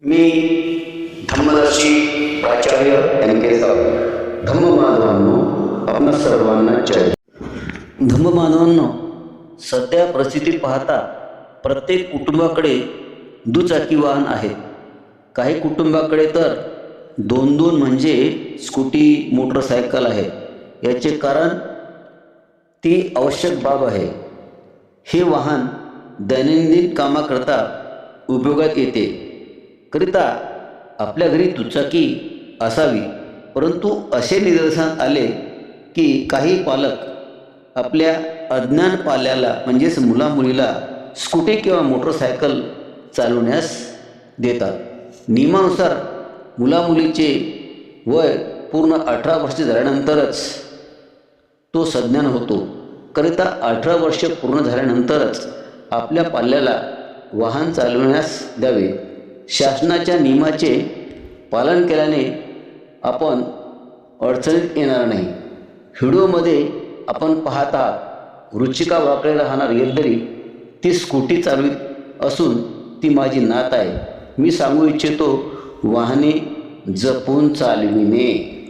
मी धम्मदर्शी प्राचार्य एम के धम्मबांधवांनो, आपणा सर्वांना जय. धम्मबांधवांनो, सध्या परिस्थिती पाहता प्रत्येक कुटुंबाकडे दुचाकी वाहन आहेत. काही कुटुंबाकडे तर दोन दोन म्हणजे स्कूटी, मोटरसायकल आहे. याचे कारण ती आवश्यक बाब आहे. हे वाहन दैनंदिन कामाकरता उपयोगात येते करिता आपल्या घरी दुचाकी असावी. परंतु असे निदर्शनास आले की काही पालक आपल्या अज्ञान पाल्याला म्हणजेच मुलामुलीला स्कूटी किंवा मोटरसायकल चालवण्यास देतात. नियमानुसार मुलामुलीचे वय पूर्ण 18 वर्षे झाल्यानंतरच तो सज्ञान होतो. करिता 18 वर्ष पूर्ण झाल्यानंतरच आपल्या पाल्याला वाहन चालवण्यास द्यावे. शासनाच्या नियमाचे पालन केल्याने आपण अडचणीत येणार नाही. व्हिडिओमध्ये आपण पाहता रुचिका वाकडे राहणार येलदरी ती स्कूटी चालवित असून ती माझी नात आहे. मी सांगू इच्छितो, वाहने जपून चालविणे.